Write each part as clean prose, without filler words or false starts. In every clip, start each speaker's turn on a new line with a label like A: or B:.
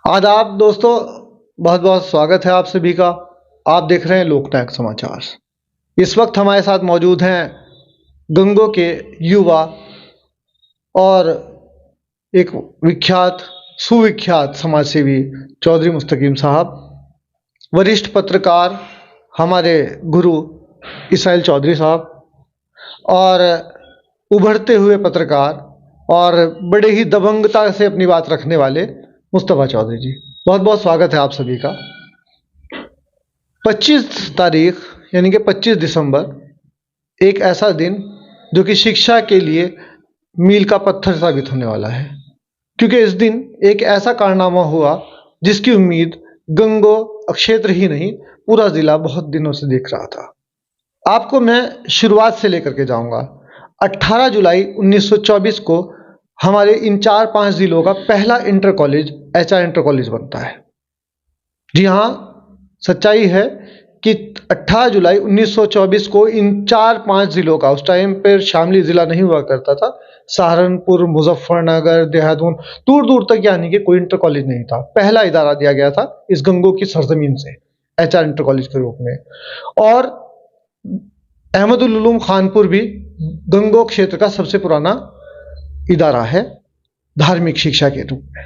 A: आदाब दोस्तों, बहुत बहुत स्वागत है आप सभी का। आप देख रहे हैं लोकनायक समाचार। इस वक्त हमारे साथ मौजूद हैं गंगो के युवा और एक विख्यात सुविख्यात समाजसेवी चौधरी मुस्तकीम साहब, वरिष्ठ पत्रकार हमारे गुरु इसराइल चौधरी साहब और उभरते हुए पत्रकार और बड़े ही दबंगता से अपनी बात रखने वाले मुस्तफ़ा चौधरी जी। बहुत बहुत स्वागत है आप सभी का। 25 तारीख यानी कि 25 दिसंबर एक ऐसा दिन जो कि शिक्षा के लिए मील का पत्थर साबित होने वाला है, क्योंकि इस दिन एक ऐसा कारनामा हुआ जिसकी उम्मीद गंगो क्षेत्र ही नहीं पूरा ज़िला बहुत दिनों से देख रहा था। आपको मैं शुरुआत से लेकर के जाऊंगा। 18 जुलाई 1924 को हमारे इन 4-5 जिलों का पहला inter college HR inter college बनता है। जी हाँ, सच्चाई है कि 18 जुलाई 1924 को इन 4-5 जिलों का, उस टाइम पर शामली ज़िला नहीं हुआ करता था, सहारनपुर, मुजफ्फरनगर, देहरादून, दूर दूर तक यानी कि कोई इंटर कॉलेज नहीं था। पहला इदारा दिया गया था इस गंगो की सरजमीन से HR इंटर कॉलेज के रूप में। और अहमदुल उलूम खानपुर भी गंगो क्षेत्र का सबसे पुराना इदारा है धार्मिक शिक्षा के रूप में।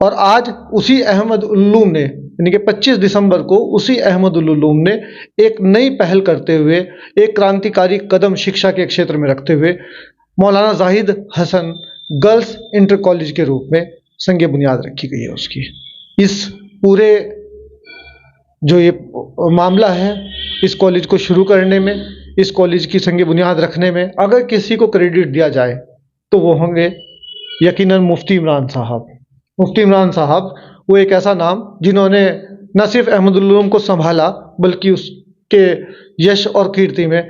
A: और आज उसी अहमद उल्लूम ने यानी कि 25 दिसंबर को उसी अहमद उल्लूम ने एक नई पहल करते हुए, एक क्रांतिकारी कदम शिक्षा के क्षेत्र में रखते हुए Maulana Zahid Hasan girls inter college के रूप में संग बुनियाद रखी गई है उसकी। इस पूरे जो ये मामला है, इस कॉलेज को शुरू करने में, इस कॉलेज की संग बुनियाद रखने में अगर किसी को क्रेडिट दिया जाए तो वो होंगे यकीनन मुफ्ती इमरान साहब। मुफ्ती इमरान साहब वो एक ऐसा नाम जिन्होंने न सिर्फ अहमदुल उलूम को संभाला बल्कि उसके यश और कीर्ति में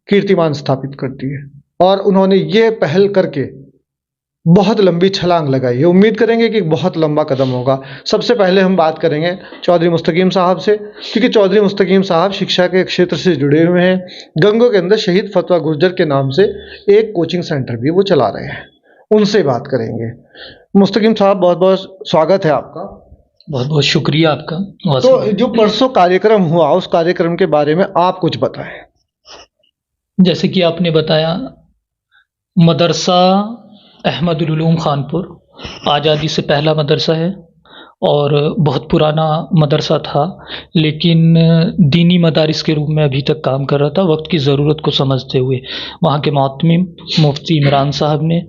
A: कीर्तिमान स्थापित कर दिए। और उन्होंने ये पहल करके बहुत लंबी छलांग लगाई है। उम्मीद करेंगे कि बहुत लंबा कदम होगा। सबसे पहले हम बात करेंगे चौधरी मुस्तकीम साहब से, क्योंकि चौधरी मुस्तकीम साहब शिक्षा के क्षेत्र से जुड़े हुए हैं। गंगो के अंदर शहीद फतवा गुर्जर के नाम से एक कोचिंग सेंटर भी वो चला रहे हैं, उनसे बात करेंगे। मुस्तकीम साहब, बहुत बहुत स्वागत है आपका।
B: बहुत बहुत शुक्रिया आपका।
A: तो जो परसों कार्यक्रम हुआ, उस कार्यक्रम के बारे में आप कुछ बताएं।
B: जैसे कि आपने बताया, मदरसा अहमदुल उलूम खानपुर आज़ादी से पहला मदरसा है और बहुत पुराना मदरसा था, लेकिन दीनी मदारिस के रूप में अभी तक काम कर रहा था। वक्त की ज़रूरत को समझते हुए वहाँ के मुअत्तिम मुफ्ती इमरान साहब ने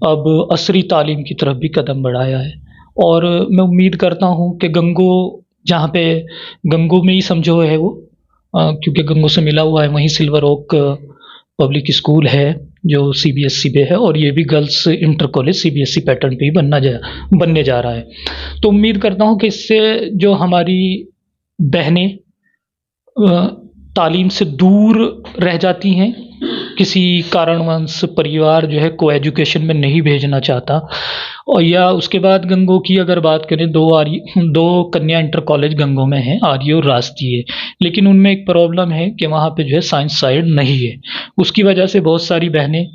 B: अब असरी तालीम की तरफ भी कदम बढ़ाया है। और मैं उम्मीद करता हूँ कि गंगो, जहाँ पे गंगो में ही समझो है वो, क्योंकि गंगो से मिला हुआ है, वहीं सिल्वर ओक पब्लिक स्कूल है जो CBSE पे है, और ये भी girls inter college CBSE pattern पे ही बनने जा रहा है। तो उम्मीद करता हूँ कि इससे जो हमारी बहनें तालीम से दूर रह जाती हैं, किसी कारणवश परिवार जो है को एजुकेशन में नहीं भेजना चाहता, और या उसके बाद गंगो की अगर बात करें, दो कन्या इंटर कॉलेज गंगो में हैं, आर्य और राष्ट्रीय। लेकिन उनमें एक प्रॉब्लम है कि वहाँ पे जो है साइंस साइड नहीं है। उसकी वजह से बहुत सारी बहनें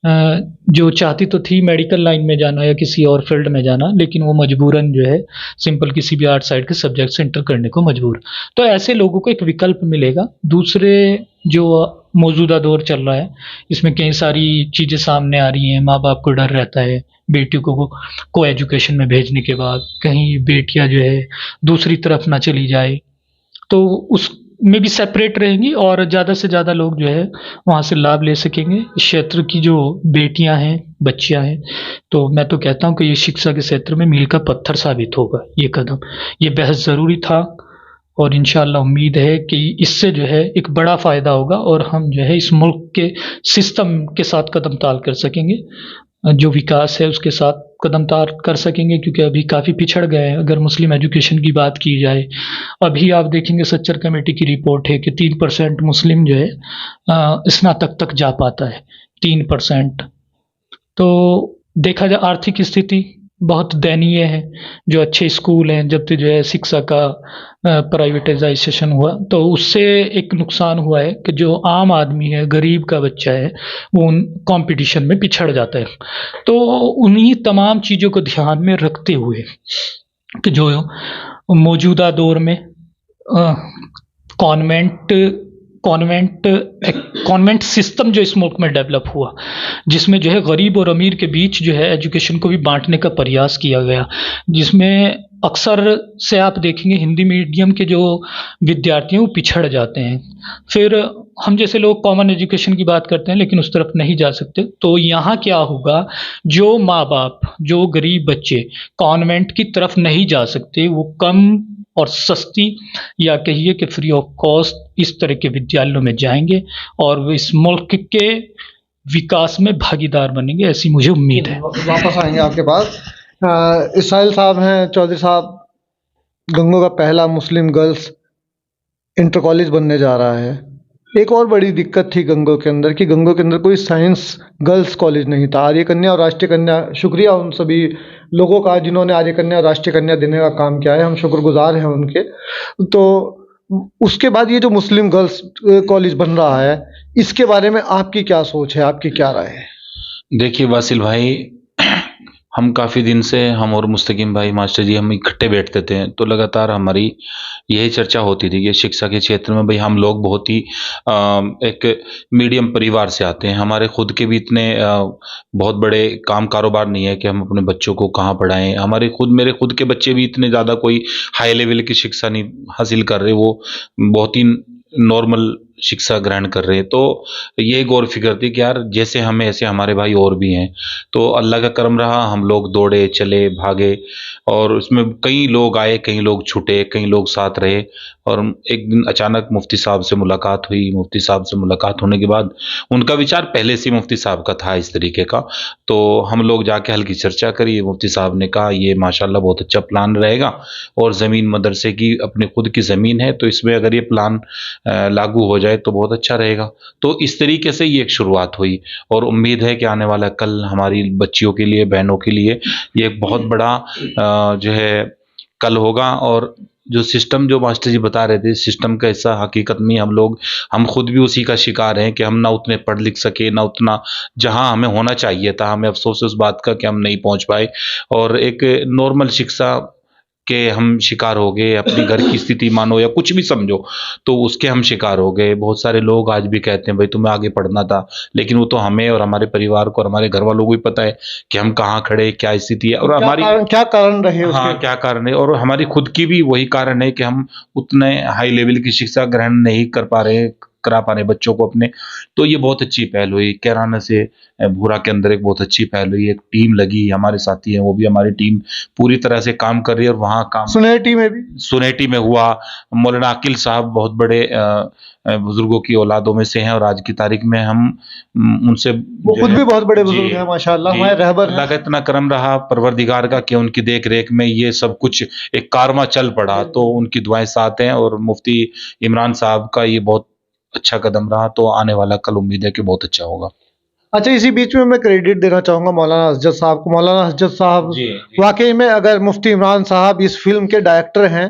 B: जो चाहती तो थी मेडिकल लाइन में जाना या किसी और फील्ड में जाना, लेकिन वो मजबूरन जो है सिंपल किसी भी आर्ट साइड के सब्जेक्ट से इंटर करने को मजबूर। तो ऐसे लोगों को एक विकल्प मिलेगा। दूसरे जो मौजूदा दौर चल रहा है, इसमें कई सारी चीज़ें सामने आ रही हैं। माँ बाप को डर रहता है बेटियों को एजुकेशन में भेजने के बाद कहीं बेटियां जो है दूसरी तरफ ना चली जाए, तो उस में भी सेपरेट रहेंगी और ज़्यादा से ज़्यादा लोग जो है वहाँ से लाभ ले सकेंगे। इस क्षेत्र की जो बेटियां हैं, बच्चियां हैं, तो मैं तो कहता हूँ कि ये शिक्षा के क्षेत्र में मील का पत्थर साबित होगा ये कदम। ये बेहद ज़रूरी था और इंशाअल्लाह उम्मीद है कि इससे जो है एक बड़ा फ़ायदा होगा और हम जो है इस मुल्क के सिस्टम के साथ कदम ताल कर सकेंगे, जो विकास है उसके साथ कदम ताल कर सकेंगे, क्योंकि अभी काफ़ी पिछड़ गए हैं। अगर मुस्लिम एजुकेशन की बात की जाए, अभी आप देखेंगे सच्चर कमेटी की रिपोर्ट है कि 3% मुस्लिम जो है स्नातक तक जा पाता है, 3%। तो देखा जाए आर्थिक स्थिति बहुत दयनीय है। जो अच्छे स्कूल हैं, जब से जो है शिक्षा का प्राइवेटाइजेशन हुआ, तो उससे एक नुकसान हुआ है कि जो आम आदमी है, गरीब का बच्चा है, वो उन कंपटीशन में पिछड़ जाता है। तो उन्हीं तमाम चीज़ों को ध्यान में रखते हुए कि जो मौजूदा दौर में कॉन्वेंट कॉन्वेंट कॉन्वेंट सिस्टम जो इस मुल्क में डेवलप हुआ, जिसमें जो है गरीब और अमीर के बीच जो है एजुकेशन को भी बांटने का प्रयास किया गया, जिसमें अक्सर से आप देखेंगे हिंदी मीडियम के जो विद्यार्थी हैं वो पिछड़ जाते हैं। फिर हम जैसे लोग कॉमन एजुकेशन की बात करते हैं लेकिन उस तरफ नहीं जा सकते। तो यहाँ क्या होगा, जो माँ बाप, जो गरीब बच्चे कॉन्वेंट की तरफ नहीं जा सकते, वो कम और सस्ती या कहिए कि फ्री ऑफ कॉस्ट इस तरह के विद्यालयों में जाएंगे और वो इस मुल्क के विकास में भागीदार बनेंगे, ऐसी मुझे उम्मीद है।
A: वापस आएंगे आपके पास। इसराइल साहब हैं, चौधरी साहब, गंगो का पहला मुस्लिम गर्ल्स इंटर कॉलेज बनने जा रहा है। एक और बड़ी दिक्कत थी गंगो के अंदर कि गंगो के अंदर कोई साइंस गर्ल्स कॉलेज नहीं था। आर्य कन्या और राष्ट्रीय कन्या, शुक्रिया उन सभी लोगों का जिन्होंने आर्य कन्या और राष्ट्रीय कन्या देने का काम किया है, हम शुक्रगुजार हैं उनके। तो उसके बाद ये जो मुस्लिम गर्ल्स कॉलेज बन रहा है, इसके बारे में आपकी क्या सोच है, आपकी क्या राय है?
C: देखिए वासिल भाई, हम काफ़ी दिन से, हम और मुस्तकीम भाई मास्टर जी, हम इकट्ठे बैठते थे तो लगातार हमारी यही चर्चा होती थी कि शिक्षा के क्षेत्र में भाई हम लोग बहुत ही एक मीडियम परिवार से आते हैं। हमारे खुद के भी इतने बहुत बड़े काम कारोबार नहीं है कि हम अपने बच्चों को कहाँ पढ़ाएं। मेरे खुद के बच्चे भी इतने ज़्यादा कोई हाई लेवल की शिक्षा नहीं हासिल कर रहे, वो बहुत ही नॉर्मल शिक्षा ग्रहण कर रहे हैं। तो ये गौर फिक्र थी कि यार जैसे हमें ऐसे हमारे भाई और भी हैं। तो अल्लाह का करम रहा, हम लोग दौड़े चले भागे और उसमें कई लोग आए, कई लोग छूटे, कई लोग साथ रहे। और एक दिन अचानक मुफ्ती साहब से मुलाकात हुई। मुफ्ती साहब से मुलाकात होने के बाद उनका विचार पहले से मुफ्ती साहब का था इस तरीके का। तो हम लोग जाके हल्की चर्चा करी। मुफ्ती साहब ने कहा ये माशाल्लाह बहुत अच्छा प्लान रहेगा और ज़मीन मदरसे की अपने खुद की ज़मीन है, तो इसमें अगर ये प्लान लागू हो जाए तो बहुत अच्छा रहेगा। तो इस तरीके से ये एक शुरुआत हुई और उम्मीद है कि आने वाला कल हमारी बच्चियों के लिए, बहनों के लिए ये एक बहुत बड़ा जो है कल होगा। और जो सिस्टम जो मास्टर जी बता रहे थे, सिस्टम का हिस्सा हकीकत में हम खुद भी उसी का शिकार हैं कि हम ना उतने पढ़ लिख सके, ना उतना जहां हमें होना चाहिए था। हमें अफसोस है उस बात का कि हम नहीं पहुंच पाए और एक नॉर्मल शिक्षा के हम शिकार हो गए। अपनी घर की स्थिति मानो या कुछ भी समझो तो उसके हम शिकार हो गए। बहुत सारे लोग आज भी कहते हैं भाई तुम्हें आगे पढ़ना था, लेकिन वो तो हमें और हमारे परिवार को और हमारे घर वालों को भी पता है कि हम कहाँ खड़े, क्या स्थिति है और हमारी
A: क्या कारण रहे उसके?
C: हाँ क्या कारण है। और हमारी खुद की भी वही कारण है कि हम उतने हाई लेवल की शिक्षा ग्रहण नहीं करा पा रहे बच्चों को अपने। तो ये बहुत अच्छी पहल हुई। कैराना से भूरा के अंदर एक बहुत अच्छी पहल हुई, एक टीम लगी, हमारे साथी हैं वो भी, हमारी टीम पूरी तरह से काम कर रही है। और वहाँ काम सुनेटी में हुआ। मौलाना अकील साहब बहुत बड़े बुजुर्गों की औलादों में से हैं और आज की तारीख में हम उनसे,
A: वो खुद भी बहुत बड़े बुजुर्ग हैं माशाल्लाह, हमारे रहबर।
C: अल्लाह का इतना करम रहा परवरदिगार का कि उनकी देख रेख में ये सब कुछ एक कारवां चल पड़ा। तो उनकी दुआएं साथ हैं और मुफ्ती इमरान साहब का ये बहुत अच्छा कदम रहा। तो आने वाला कल उम्मीद है कि बहुत अच्छा होगा।
A: अच्छा, इसी बीच में मैं क्रेडिट देना चाहूँगा मौलाना असजद साहब को। मौलाना असजद साहब वाकई में, अगर मुफ्ती इमरान साहब इस फिल्म के डायरेक्टर हैं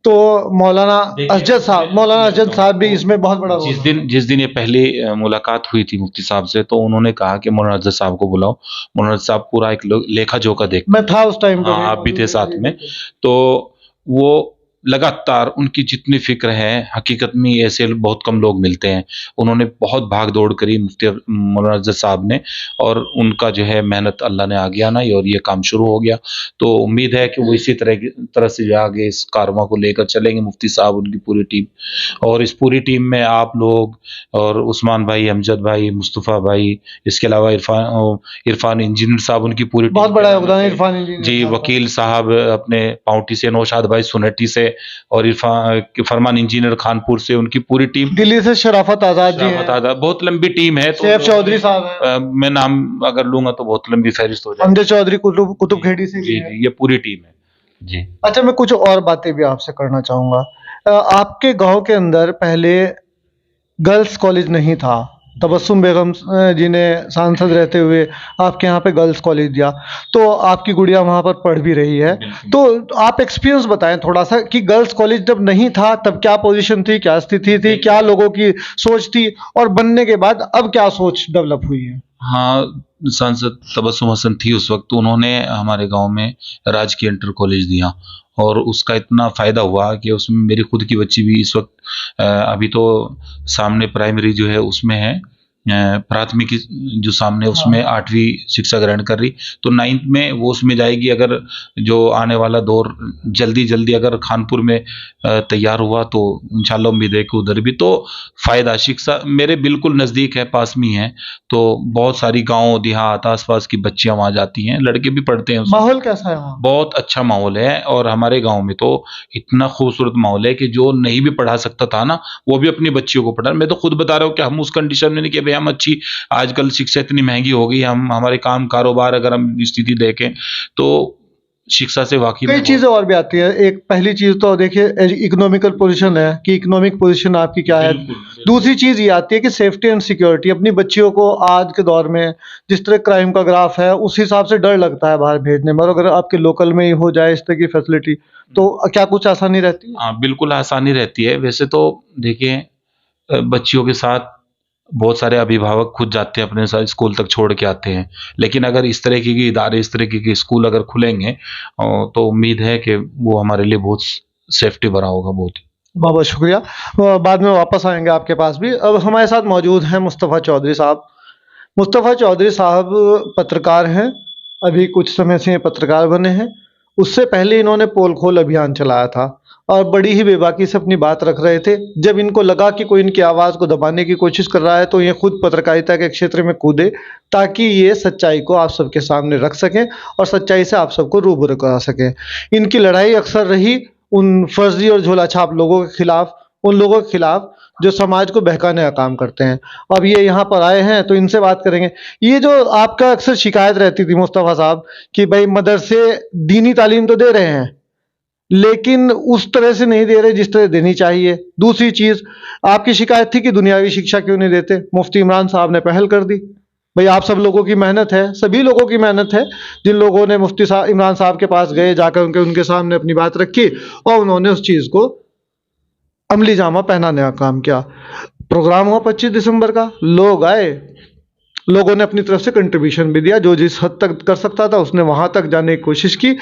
A: तो मौलाना असजद साहब भी इसमें बहुत बड़ा
C: जिस दिन ये पहली मुलाकात हुई थी मुफ्ती साहब से, तो उन्होंने कहा कि मौलाना असजद साहब को बुलाओ। मौलाना असजद साहब पूरा एक लेखा जोखा देख,
A: मैं था उस टाइम पे,
C: आप भी थे साथ में। तो वो लगातार उनकी जितनी फिक्र है, हकीकत में ऐसे बहुत कम लोग मिलते हैं। उन्होंने बहुत भाग दौड़ करी मुफ्ती मौलाना असजद साहब ने, और उनका जो है मेहनत अल्लाह ने आगे आना और ये काम शुरू हो गया। तो उम्मीद है कि वो इसी तरह से आगे इस कारवां को लेकर चलेंगे, मुफ्ती साहब, उनकी पूरी टीम। और इस पूरी टीम में आप लोग और उस्मान भाई, अमजद भाई, मुस्तफ़ा भाई, इसके अलावा इरफान इंजीनियर साहब, उनकी पूरी टीम,
A: बहुत बड़ा योगदान है इरफान इंजीनियर
C: जी। वकील साहब अपने पाउटी से, नौशाद भाई सुनेटी से, और फरमान इंजीनियर खानपुर से, उनकी पूरी टीम।
A: दिल्ली से शराफत आजाद जी हैं।
C: बहुत लंबी टीम है। तो
A: शेफ चौधरी साहब हैं।
C: मैं नाम अगर लूंगा तो बहुत लंबी फहरिस्त हो जाएगी।
A: अमजद चौधरी कुतुब खेड़ी से
C: जी, ये पूरी टीम है जी।
A: अच्छा, मैं कुछ और बातें भी आपसे करना चाहूँगा। आपके गांव के अंदर पहले गर्ल्स कॉलेज नहीं था। तबस्सुम बेगम जी ने सांसद रहते हुए आपके यहाँ पे गर्ल्स कॉलेज दिया, तो आपकी गुड़िया वहाँ पर पढ़ भी रही है। तो आप एक्सपीरियंस बताएं थोड़ा सा कि गर्ल्स कॉलेज जब नहीं था तब क्या पोजीशन थी, क्या स्थिति थी, क्या लोगों की सोच थी, और बनने के बाद अब क्या सोच डेवलप हुई है?
C: हाँ, सांसद तबस्सुम हसन थी उस वक्त, उन्होंने हमारे गांव में राजकीय इंटर कॉलेज दिया और उसका इतना फ़ायदा हुआ कि उसमें मेरी खुद की बच्ची भी इस वक्त अभी तो सामने प्राइमरी जो है उसमें है, प्राथमिक जो सामने उसमें 8वीं शिक्षा ग्रहण कर रही, तो 9th में वो उसमें जाएगी। अगर जो आने वाला दौर जल्दी जल्दी अगर खानपुर में तैयार हुआ तो इंशाल्लाह उम्मीद है कि उधर भी तो फ़ायदा, शिक्षा मेरे बिल्कुल नज़दीक है, पास में ही है, तो बहुत सारी गांव देहात आसपास की बच्चियां वहाँ जाती हैं, लड़के भी पढ़ते हैं उसमें।
A: माहौल कैसा है वहाँ?
C: बहुत अच्छा माहौल है और हमारे गांव में तो इतना खूबसूरत माहौल है कि जो नहीं भी पढ़ा सकता था ना, वो भी अपनी बच्चियों को पढ़ा। मैं तो खुद बता रहा हूँ कि हम उस कंडीशन में नहीं कि भाई हम अच्छी, आजकल शिक्षा इतनी महंगी हो गई, हम हमारे काम कारोबार अगर हम स्थिति देखें तो शिक्षा से वाकई
A: कई
C: में
A: चीजें और भी आती है। एक पहली चीज तो देखिए इकोनॉमिकल पोजीशन है कि इकोनॉमिक पोजीशन आपकी क्या है। दूसरी चीज ये आती है कि सेफ्टी एंड सिक्योरिटी। अपनी बच्चियों को आज के दौर में जिस तरह क्राइम का ग्राफ है उस हिसाब से डर लगता है बाहर भेजने में, और अगर आपके लोकल में ही हो जाए इस तरह की फैसिलिटी तो क्या कुछ आसानी रहती है?
C: हाँ बिल्कुल आसानी रहती है। वैसे तो देखिए बच्चियों के साथ बहुत सारे अभिभावक खुद जाते हैं, अपने साथ स्कूल तक छोड़ के आते हैं, लेकिन अगर इस तरह की इदारे, इस तरह के स्कूल अगर खुलेंगे तो उम्मीद है कि वो हमारे लिए बहुत सेफ्टी भरा होगा। बहुत
A: बहुत बहुत शुक्रिया। बाद में वापस आएंगे आपके पास भी। अब हमारे साथ मौजूद हैं मुस्तफ़ा चौधरी साहब। मुस्तफ़ा चौधरी साहब पत्रकार हैं, अभी कुछ समय से ये पत्रकार बने हैं। उससे पहले इन्होंने पोल खोल अभियान चलाया था और बड़ी ही बेबाकी से अपनी बात रख रहे थे। जब इनको लगा कि कोई इनकी आवाज़ को दबाने की कोशिश कर रहा है तो ये खुद पत्रकारिता के क्षेत्र में कूदे ताकि ये सच्चाई को आप सबके सामने रख सकें और सच्चाई से आप सबको रूबरू करा सकें। इनकी लड़ाई अक्सर रही उन फर्जी और झोला छाप लोगों के खिलाफ, उन लोगों के खिलाफ जो समाज को बहकाने का काम करते हैं। अब ये यहाँ पर आए हैं तो इनसे बात करेंगे। ये जो आपका अक्सर शिकायत रहती थी मुस्तफ़ा साहब कि भाई मदरसे दीनी तालीम तो दे रहे हैं लेकिन उस तरह से नहीं दे रहे जिस तरह देनी चाहिए। दूसरी चीज़ आपकी शिकायत थी कि दुनियावी शिक्षा क्यों नहीं देते। मुफ्ती इमरान साहब ने पहल कर दी। भाई आप सब लोगों की मेहनत है, सभी लोगों की मेहनत है। जिन लोगों ने मुफ्ती इमरान साहब के पास गए, जाकर उनके सामने अपनी बात रखी और उन्होंने उस चीज़ को अमली जामा पहनाने का काम किया। प्रोग्राम हुआ 25 दिसंबर का, लोग आए, लोगों ने अपनी तरफ से कंट्रीब्यूशन भी दिया, जो जिस हद तक कर सकता था उसने वहां तक जाने की कोशिश की।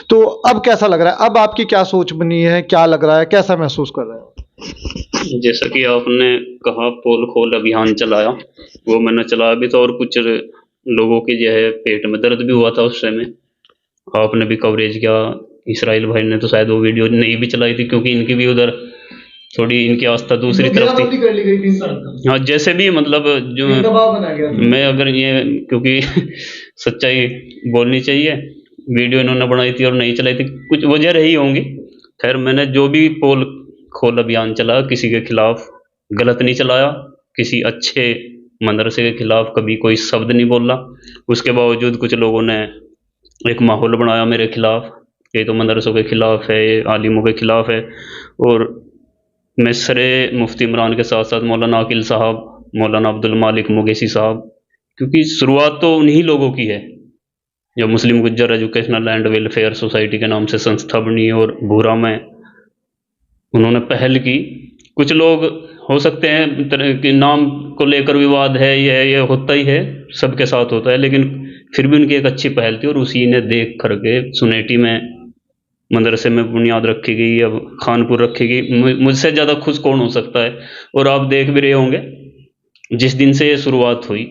A: तो अब कैसा लग रहा है? अब आपकी क्या सोच बनी है, क्या लग रहा है, कैसा महसूस कर रहे हो?
D: जैसा कि आपने कहा पोल खोल अभियान चलाया, वो मैंने चलाया भी था और कुछ लोगों के जो है पेट में दर्द भी हुआ था उस समय। आपने भी कवरेज किया, इसराइल भाई ने तो शायद वो वीडियो नहीं भी चलाई थी क्योंकि इनकी भी उधर थोड़ी इनकी आस्था दूसरी तरफ थी। हाँ जैसे भी मतलब जो मैं अगर ये क्योंकि सच्चाई बोलनी चाहिए, वीडियो इन्होंने बनाई थी और नहीं चलाई थी, कुछ वजह रही होंगी। खैर मैंने जो भी पोल खोल अभियान चलाया किसी के खिलाफ गलत नहीं चलाया, किसी अच्छे मदरसे के खिलाफ कभी कोई शब्द नहीं बोला। उसके बावजूद कुछ लोगों ने एक माहौल बनाया मेरे खिलाफ, ये तो मदरसों के खिलाफ है, ये आलिमों के खिलाफ है। और मैं सरे मुफ्ती इमरान के साथ साथ मौलाना अकील साहब, मौलाना अब्दुल मालिक मुगेसी साहब, क्योंकि शुरुआत तो उन्हीं लोगों की है जो Muslim Gujjar educational and welfare society के नाम से संस्था बनी और भूरा में उन्होंने पहल की। कुछ लोग हो सकते हैं कि नाम को लेकर विवाद है, ये होता ही है, सबके साथ होता है, लेकिन फिर भी उनकी एक अच्छी पहल थी और उसी ने देख करके सुनेटी में मदरसे में बुनियाद रखी गई, अब खानपुर रखी गई। मुझसे ज़्यादा खुश कौन हो सकता है। और आप देख भी रहे होंगे जिस दिन से ये शुरुआत हुई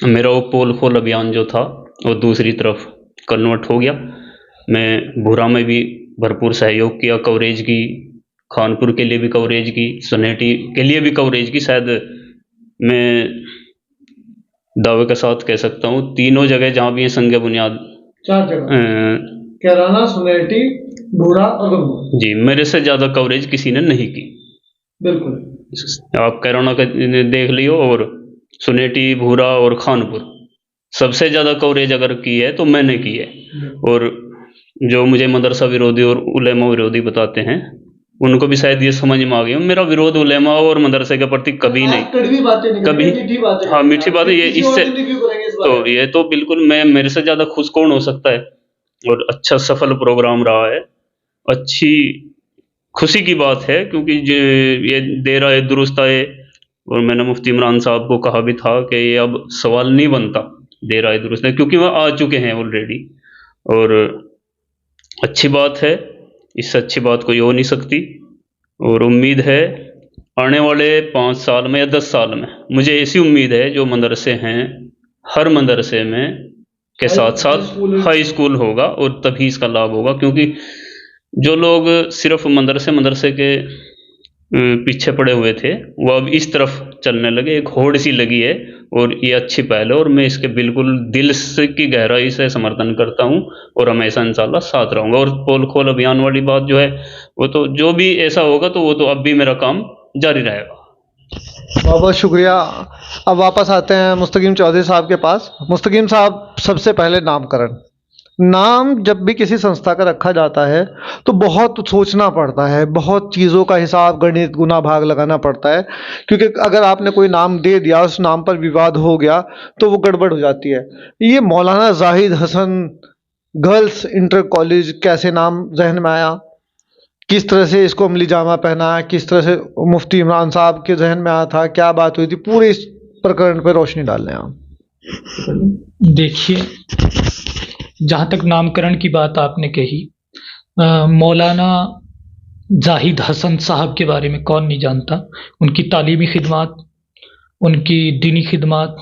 D: मेरा वो पोल खोल अभियान जो था वो दूसरी तरफ कन्वर्ट हो गया। मैं भूरा में भी भरपूर सहयोग किया, कवरेज की, खानपुर के लिए भी कवरेज की, सुनेटी के लिए भी कवरेज की। शायद मैं दावे के साथ कह सकता हूँ तीनों जगह जहाँ भी ये संग बुनियाद,
A: 4 जगह कैराना, सुनेटी, भूरा और गंगोह।
D: जी, मेरे से ज़्यादा कवरेज किसी ने नहीं की।
A: बिल्कुल
D: आप कैराना का देख लियो और सुनेटी, भूरा और खानपुर, सबसे ज़्यादा कवरेज अगर की है तो मैंने की है। और जो मुझे मदरसा विरोधी और उलेमा विरोधी बताते हैं उनको भी शायद ये समझ में आ गई, मेरा विरोध उलेमा और मदरसे के प्रति कभी नहीं, कभी। हाँ मीठी बात है ये, इससे तो ये तो बिल्कुल मैं, मेरे से ज़्यादा खुश कौन हो सकता है। और अच्छा सफल प्रोग्राम रहा है, अच्छी खुशी की बात है क्योंकि ये देर आए दुरुस्त आए। और मैंने मुफ्ती इमरान साहब को कहा भी था कि ये अब सवाल नहीं बनता देर आए दुरुस्त नहीं, क्योंकि वह आ चुके हैं ऑलरेडी। और अच्छी बात है, इससे अच्छी बात कोई हो नहीं सकती। और उम्मीद है आने वाले 5 साल में या 10 साल में, मुझे ऐसी उम्मीद है जो मदरसे हैं, हर मदरसे में के साथ साथ हाई स्कूल होगा, और तभी इसका लाभ होगा। क्योंकि जो लोग सिर्फ मदरसे के पीछे पड़े हुए थे, वो अब इस तरफ चलने लगे, एक होड़ सी लगी है। और ये अच्छी पहल है, और मैं इसके बिल्कुल दिल से की गहराई से समर्थन करता हूँ, और हमेशा इंशाल्लाह साथ रहूँगा। और पोल खोल अभियान वाली बात जो है, वो तो जो भी ऐसा होगा तो वो तो अब भी मेरा काम जारी रहेगा।
A: बहुत बहुत शुक्रिया। अब वापस आते हैं मुस्तकीम चौधरी साहब के पास। मुस्तकीम साहब, सबसे पहले नामकरण। नाम जब भी किसी संस्था का रखा जाता है तो बहुत सोचना पड़ता है, बहुत चीज़ों का हिसाब, गणित, गुना भाग लगाना पड़ता है, क्योंकि अगर आपने कोई नाम दे दिया, उस नाम पर विवाद हो गया तो वो गड़बड़ हो जाती है। ये Maulana Zahid Hasan girls inter college कैसे नाम जहन में आया? किस तरह से इसको अमली जामा पहना? किस तरह से मुफ्ती इमरान साहब के जहन में आया था? क्या बात हुई थी? पूरे इस प्रकरण पर रोशनी डाल रहे हैं आप।
B: देखिए, जहाँ तक नामकरण की बात आपने कही, मौलाना जाहिद हसन साहब के बारे में कौन नहीं जानता। उनकी तालीमी खिदमत, उनकी दीनी खिदमत,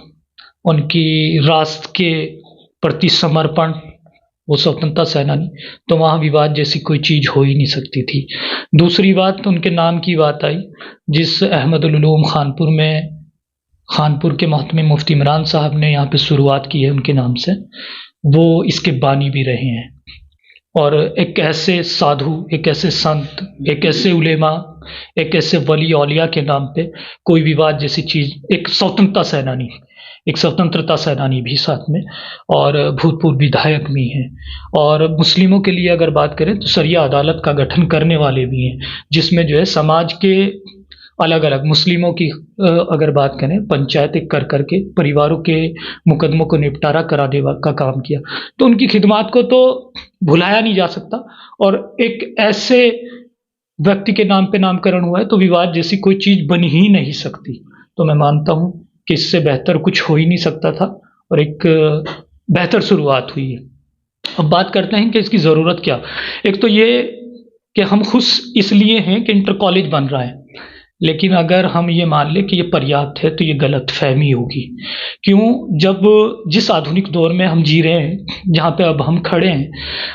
B: उनकी राष्ट्र के प्रति समर्पण, वो स्वतंत्रता सेनानी, तो वहाँ विवाद जैसी कोई चीज़ हो ही नहीं सकती थी। दूसरी बात, उनके नाम की बात आई, जिस अहमदुल उलूम खानपुर के मोहतरम मुफ्ती इमरान साहब ने यहाँ पे शुरुआत की है उनके नाम से, वो इसके बानी भी रहे हैं। और एक ऐसे साधु, एक ऐसे संत, एक ऐसे उलेमा, एक ऐसे वली औलिया के नाम पे कोई विवाद जैसी चीज़, एक स्वतंत्रता सेनानी भी साथ में, और भूतपूर्व विधायक भी हैं। और मुस्लिमों के लिए अगर बात करें तो शरिया अदालत का गठन करने वाले भी हैं, जिसमें जो है समाज के अलग अलग मुस्लिमों की अगर बात करें, पंचायतें कर करके परिवारों के मुकदमों को निपटारा करा देवा का काम किया। तो उनकी खिदमत को तो भुलाया नहीं जा सकता। और एक ऐसे व्यक्ति के नाम पे नामकरण हुआ है तो विवाद जैसी कोई चीज़ बन ही नहीं सकती। तो मैं मानता हूँ कि इससे बेहतर कुछ हो ही नहीं सकता था, और एक बेहतर शुरुआत हुई है। अब बात करते हैं कि इसकी ज़रूरत क्या। एक तो ये कि हम खुश इसलिए हैं कि इंटर कॉलेज बन रहा है, लेकिन अगर हम ये मान लें कि ये पर्याप्त है तो ये गलत फहमी होगी। क्यों? जब जिस आधुनिक दौर में हम जी रहे हैं, जहाँ पे अब हम खड़े हैं,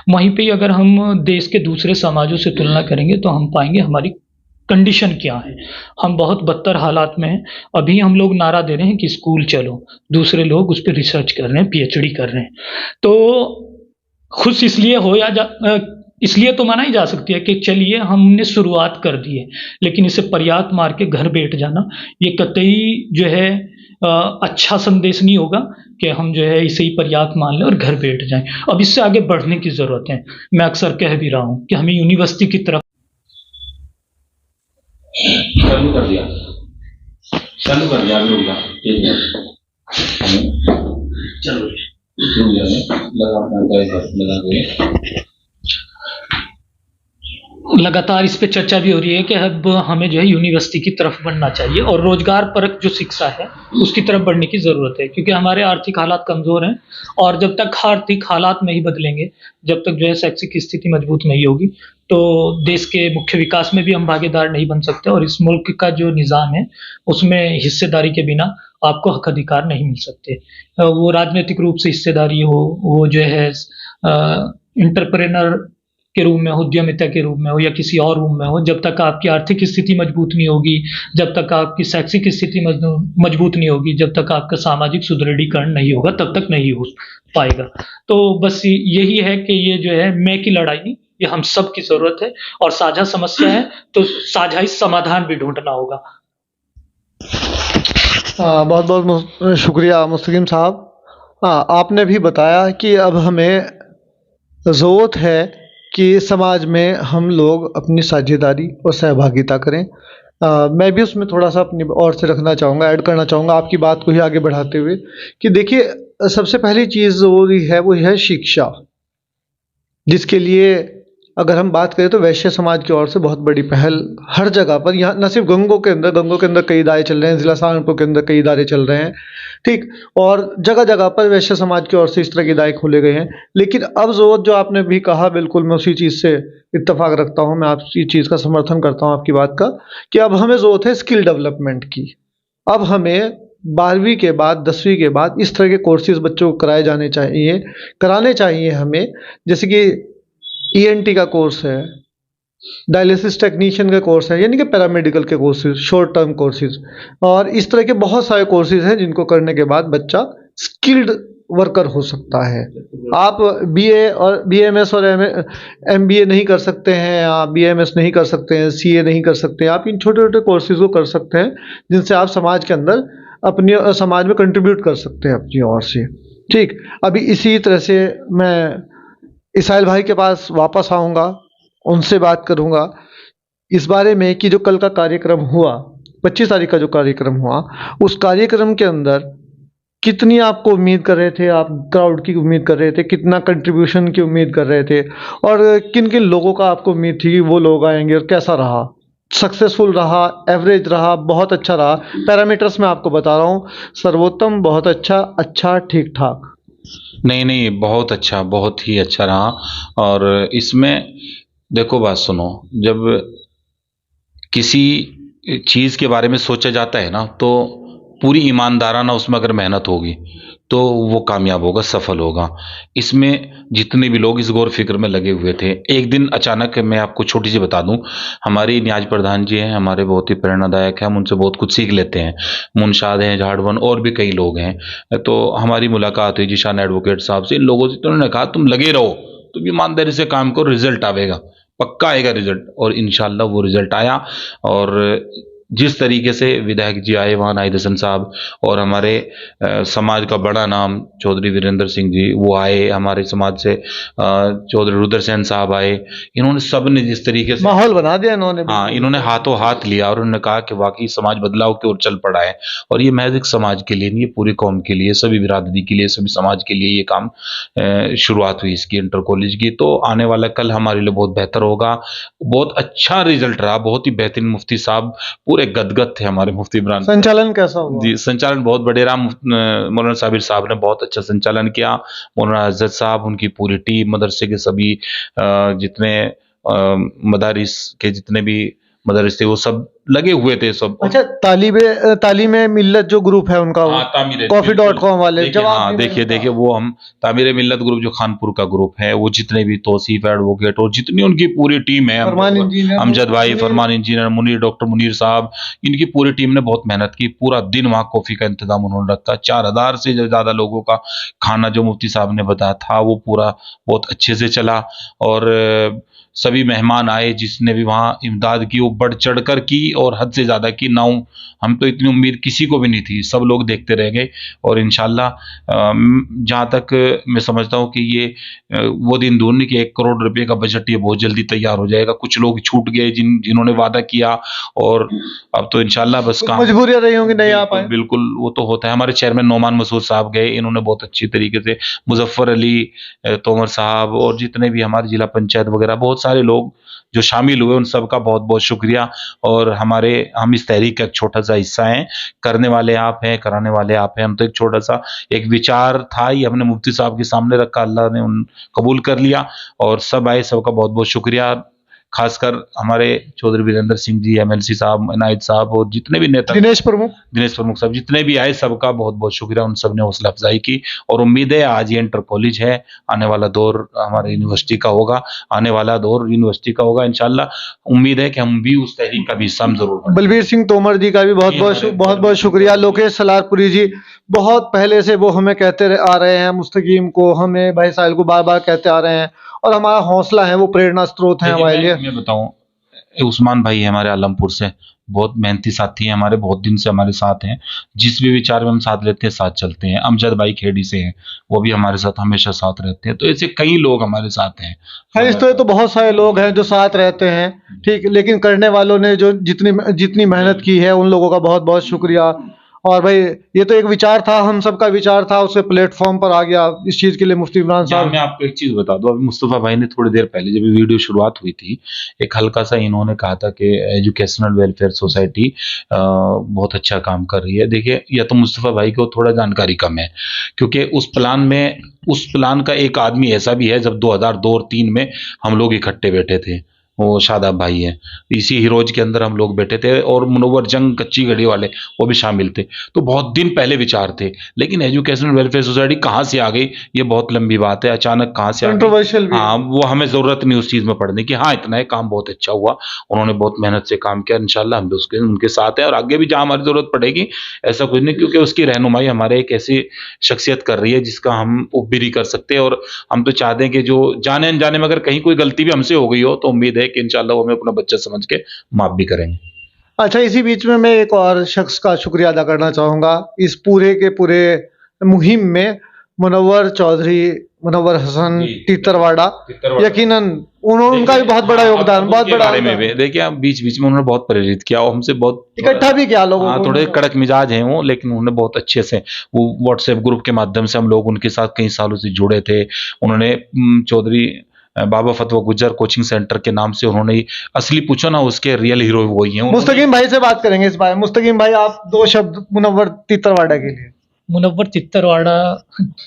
B: वहीं पे अगर हम देश के दूसरे समाजों से तुलना करेंगे तो हम पाएंगे हमारी कंडीशन क्या है। हम बहुत बदतर हालात में हैं। अभी हम लोग नारा दे रहे हैं कि स्कूल चलो, दूसरे लोग उस पर रिसर्च कर रहे हैं, पीएचडी कर रहे हैं। तो खुश इसलिए हो इसलिए तो माना ही जा सकती है कि चलिए हमने शुरुआत कर दी है, लेकिन इसे पर्याप्त मार के घर बैठ जाना ये कतई जो है अच्छा संदेश नहीं होगा कि हम जो है इसे ही पर्याप्त मान लें और घर बैठ जाएं। अब इससे आगे बढ़ने की ज़रूरत है। मैं अक्सर कह भी रहा हूँ कि हमें यूनिवर्सिटी की तरफ
C: चालू कर दिया चलो
B: लगातार इस पे चर्चा भी हो रही है कि अब हमें जो है यूनिवर्सिटी की तरफ बढ़ना चाहिए और रोजगार परक जो शिक्षा है उसकी तरफ बढ़ने की ज़रूरत है, क्योंकि हमारे आर्थिक हालात कमज़ोर हैं। और जब तक आर्थिक हालात नहीं बदलेंगे, जब तक जो है शैक्षिक स्थिति मजबूत नहीं होगी, तो देश के मुख्य विकास में भी हम भागीदार नहीं बन सकते। और इस मुल्क का जो निज़ाम है उसमें हिस्सेदारी के बिना आपको हक अधिकार नहीं मिल सकते। वो राजनीतिक रूप से हिस्सेदारी हो, वो जो है इंटरप्रेनर के रूप में हो, उद्यमिता के रूप में हो, या किसी और रूप में हो, जब तक आपकी आर्थिक स्थिति मजबूत नहीं होगी, जब तक आपकी शैक्षिक स्थिति मजबूत नहीं होगी, जब तक आपका सामाजिक सुदृढ़ीकरण नहीं होगा, तब तक नहीं हो पाएगा। तो बस यही है कि ये जो है मैं की लड़ाई नहीं, ये हम सब की जरूरत है। और साझा समस्या है तो साझा ही समाधान भी ढूंढना होगा।
A: बहुत बहुत शुक्रिया मुस्तकीम साहब। आपने भी बताया कि अब हमें ज़रूरत है कि समाज में हम लोग अपनी साझेदारी और सहभागिता करें। मैं भी उसमें थोड़ा सा अपनी और से रखना चाहूँगा, ऐड करना चाहूँगा आपकी बात को ही आगे बढ़ाते हुए कि देखिए, सबसे पहली चीज़ ज़रूरी है वो है शिक्षा, जिसके लिए अगर हम बात करें तो वैश्य समाज की ओर से बहुत बड़ी पहल हर जगह पर, यहाँ न सिर्फ गंगों के अंदर कई इदारे चल रहे हैं, ज़िला सहारनपुर के अंदर कई इदारे चल रहे हैं, ठीक, और जगह जगह पर वैश्य समाज की ओर से इस तरह के इदारे खोले गए हैं। लेकिन अब जो आपने भी कहा, बिल्कुल मैं उसी चीज़ से इत्तेफाक रखता हूँ, मैं आपकी चीज़ का समर्थन करता हूँ आपकी बात का, कि अब हमें ज़रूरत है स्किल डेवलपमेंट की। अब हमें 12वीं के बाद 10वीं के बाद इस तरह के कोर्सेज बच्चों को कराने चाहिए हमें, जैसे कि ईएनटी का कोर्स है, डायलिसिस टेक्नीशियन का कोर्स है, यानी कि पैरामेडिकल के कोर्सेज, शॉर्ट टर्म कोर्सेज, और इस तरह के बहुत सारे कोर्सेज हैं जिनको करने के बाद बच्चा स्किल्ड वर्कर हो सकता है। आप बीए और बीएमएस और एमबीए नहीं कर सकते हैं, आप बीएमएस नहीं कर सकते हैं, सीए नहीं कर सकते हैं, आप इन छोटे छोटे कोर्सेज को कर सकते हैं जिनसे आप समाज के अंदर अपनी समाज में कंट्रीब्यूट कर सकते हैं अपनी ओर से, ठीक। अभी इसी तरह से मैं इसाइल भाई के पास वापस आऊँगा, उनसे बात करूँगा इस बारे में कि जो कल का कार्यक्रम हुआ, 25 तारीख का जो कार्यक्रम हुआ, उस कार्यक्रम के अंदर कितनी आपको उम्मीद कर रहे थे, आप क्राउड की उम्मीद कर रहे थे, कितना कंट्रीब्यूशन की उम्मीद कर रहे थे, और किन किन लोगों का आपको उम्मीद थी कि वो लोग आएंगे, और कैसा रहा? सक्सेसफुल रहा, एवरेज रहा, बहुत अच्छा रहा? पैरामीटर्स मैं आपको बता रहा हूँ, सर्वोत्तम, बहुत अच्छा, अच्छा, ठीक ठाक।
C: नहीं नहीं, बहुत अच्छा, बहुत ही अच्छा रहा। और इसमें देखो, बात सुनो, जब किसी चीज़ के बारे में सोचा जाता है ना, तो पूरी ईमानदाराना उसमें अगर मेहनत होगी तो वो कामयाब होगा, सफल होगा। इसमें जितने भी लोग इस गौर फिक्र में लगे हुए थे, एक दिन अचानक, मैं आपको छोटी सी बता दूं, हमारी न्याज प्रधान जी हैं, हमारे बहुत ही प्रेरणादायक है, हम उनसे बहुत कुछ सीख लेते हैं। मुनशाद हैं, झाड़वन, और भी कई लोग हैं। तो हमारी मुलाकात हुई जिशान एडवोकेट साहब से, इन लोगों से, तो उन्होंने कहा तुम लगे रहो, तुम ईमानदारी से काम करो, रिजल्ट आएगा, पक्का आएगा रिजल्ट। और इंशाल्लाह वो रिजल्ट आया। और जिस तरीके से विधायक जी आए वहाँ, नाई दसन साहब, और हमारे समाज का बड़ा नाम चौधरी वीरेंद्र सिंह जी वो आए, हमारे समाज से चौधरी रुद्र सेन साहब आए, इन्होंने सब ने जिस तरीके से
A: माहौल बना दिया इन्होंने।
C: हाँ, इन्होंने हाथों हाथ लिया और उन्होंने कहा कि वाकई समाज बदलाव की ओर चल पड़ा है। और ये महज एक समाज के लिए नहीं, ये पूरी कौम के लिए, सभी बिरादरी के लिए, सभी समाज के लिए ये काम शुरुआत हुई इसकी, इंटर कॉलेज की। तो आने वाला कल हमारे लिए बहुत बेहतर होगा। बहुत अच्छा रिजल्ट रहा, बहुत ही बेहतरीन। मुफ्ती साहब पूरे गदगद थे, हमारे मुफ्ती इमरान।
A: संचालन कैसा हुआ?
C: जी, संचालन बहुत बढ़िया रहा। मौलाना साबिर साहब ने बहुत अच्छा संचालन किया, मौलाना अज़्ज़त साहब, उनकी पूरी टीम, मदरसे के सभी जितने मदारिस के जितने भी मदरस थे वो सब लगे हुए थे सब।
A: अच्छा, तालीमे मिल्लत जो ग्रुप है उनका,
C: हाँ, तामीर
A: coffee.com वाले, जब
C: हाँ, देखिए वो हम तामीर मिल्लत ग्रुप जो खानपुर का ग्रुप है, वो जितने भी तौसीफ एडवोकेट और जितनी उनकी पूरी टीम है, अमजद भाई, फरमान इंजीनियर, मुनीर, डॉक्टर मुनीर साहब, इनकी पूरी टीम ने बहुत मेहनत की। पूरा दिन वहाँ कॉफ़ी का इंतजाम उन्होंने रखा। 4000 से ज़्यादा लोगों का खाना जो मुफ्ती साहब ने बताया था वो पूरा बहुत अच्छे से चला। और सभी मेहमान आए, जिसने भी वहाँ इमदाद की वो बढ़ चढ़ कर की और हद से ज़्यादा की। नाउ हम तो इतनी उम्मीद किसी को भी नहीं थी, सब लोग देखते रह गए। और इंशाल्लाह जहाँ तक मैं समझता हूँ कि ये वो दिन दूर नहीं कि 1 करोड़ रुपए का बजट ये बहुत जल्दी तैयार हो जाएगा। कुछ लोग छूट गए जिन्होंने वादा किया, और अब तो इंशाल्लाह बस काम,
A: मजबूरियां रही होंगी, नहीं आ पाए।
C: बिल्कुल वो तो होता है। हमारे चेयरमैन नोमान मसूद साहब गए, इन्होंने बहुत अच्छी तरीके से, मुजफ्फर अली तोमर साहब और जितने भी हमारे जिला पंचायत वगैरह बहुत सारे लोग जो शामिल हुए, उन सब का बहुत बहुत शुक्रिया। और हम इस तहरीक का एक छोटा सा हिस्सा हैं, करने वाले आप हैं, कराने वाले आप हैं। हम तो एक छोटा सा एक विचार था, ये हमने मुफ्ती साहब के सामने रखा, अल्लाह ने उन कबूल कर लिया और सब आए, सबका बहुत बहुत शुक्रिया। खासकर हमारे चौधरी वीरेंद्र सिंह जी, एमएलसी साहब, इनायत साहब और जितने भी नेता, दिनेश प्रमुख साहब, जितने भी आए, सबका बहुत बहुत शुक्रिया। उन सब ने हौसला अफजाई की। और उम्मीद है आज ये इंटर कॉलेज है, आने वाला दौर हमारे यूनिवर्सिटी का होगा, आने वाला दौर यूनिवर्सिटी का होगा इंशाल्लाह। उम्मीद है कि हम भी उस तहरीक का भी हिस्सा जरूर बनें।
A: बलबीर सिंह तोमर जी का भी बहुत बहुत शुक्रिया। लोकेश सलारपुरी जी, बहुत पहले से वो हमें कहते आ रहे हैं, मुस्तकीम को, हमें, भाई साहिल को बार बार कहते आ रहे हैं, और हमारा हौसला है, वो प्रेरणा स्रोत है हमारे लिए।
C: मैं बताऊं, उस्मान भाई है हमारे आलमपुर से, बहुत मेहनती साथी हैं हमारे, बहुत दिन से हमारे साथ हैं। जिस भी विचार में हम साथ लेते हैं, साथ चलते हैं। अमजद भाई खेड़ी से हैं, वो भी हमारे साथ हमेशा साथ रहते हैं। तो ऐसे कई लोग हमारे साथ हैं।
A: हाँ, इस तरह तो बहुत सारे लोग हैं जो साथ रहते हैं, ठीक। लेकिन करने वालों ने जो जितनी मेहनत की है, उन लोगों का बहुत बहुत शुक्रिया। और भाई ये तो एक विचार था, हम सबका विचार था, उसके प्लेटफॉर्म पर आ गया इस चीज़ के लिए मुफ्ती इमरान
C: यहाँ
A: साहब।
C: मैं आपको एक चीज बता दूं, अभी मुस्तफा भाई ने थोड़ी देर पहले जब ये वीडियो शुरुआत हुई थी, एक हल्का सा इन्होंने कहा था कि एजुकेशनल वेलफेयर सोसाइटी बहुत अच्छा काम कर रही है। देखिए, या तो मुस्तफा भाई को थोड़ा जानकारी कम है, क्योंकि उस प्लान का एक आदमी ऐसा भी है, जब 2002 और 3 में हम लोग इकट्ठे बैठे थे, वो शादाब भाई है, इसी हीरोज के अंदर हम लोग बैठे थे, और मुनव्वर जंग कच्ची घड़ी वाले वो भी शामिल थे। तो बहुत दिन पहले विचार थे, लेकिन एजुकेशनल वेलफेयर सोसाइटी कहाँ से आ गई ये बहुत लंबी बात है, अचानक कहाँ से आ गई।
A: कंट्रोवर्शियल भी है।
C: हाँ, वो हमें जरूरत नहीं उस चीज में पढ़ने की। हाँ, इतना है, काम बहुत अच्छा हुआ, उन्होंने बहुत मेहनत से काम किया, इंशाल्लाह हम भी उनके साथ हैं, और आगे भी जहाँ हमारी जरूरत पड़ेगी, ऐसा कुछ नहीं, क्योंकि उसकी रहनुमाई हमारे एक ऐसी शख्सियत कर रही है जिसका हम उप भी नहीं कर सकते। और हम तो चाहते हैं कि जो जाने अनजाने में अगर कहीं कोई गलती भी हमसे हो गई हो, तो उम्मीद है कि इंशाल्लाह वो हमें अपना बच्चा समझ के माफ भी करेंगे।
A: अच्छा, इसी बीच में मैं एक और शख्स का शुक्रिया अदा करना चाहूँगा इस पूरे के पूरे मुहिम में, मुनव्वर चौधरी, मुनव्वर हसन
C: जी।
A: तीतरवाड़ा। यकीनन उनका भी बहुत बड़ा योगदान, बहुत बड़ा
C: बारे में भी देखिए, आप बीच बीच में उन्होंने बहुत प्रेरित किया और हमसे बहुत
A: इकट्ठा भी किया लोगों
C: हाँ,
A: को।
C: थोड़े कड़क मिजाज हैं वो, लेकिन उन्होंने बहुत अच्छे से वो व्हाट्सएप ग्रुप के माध्यम से हम लोग उनके साथ कई सालों से जुड़े थे। उन्होंने चौधरी बाबा फतवा गुज्जर कोचिंग सेंटर के नाम से उन्होंने असली पूछो ना, उसके रियल हीरो वही हैं।
A: मुस्तकीम भाई से बात करेंगे इस बारे में। मुस्तकीम भाई, आप 2 शब्द मुनव्वर तीतरवाड़ा के लिए।
B: मुनव्वर तित्तरवाड़ा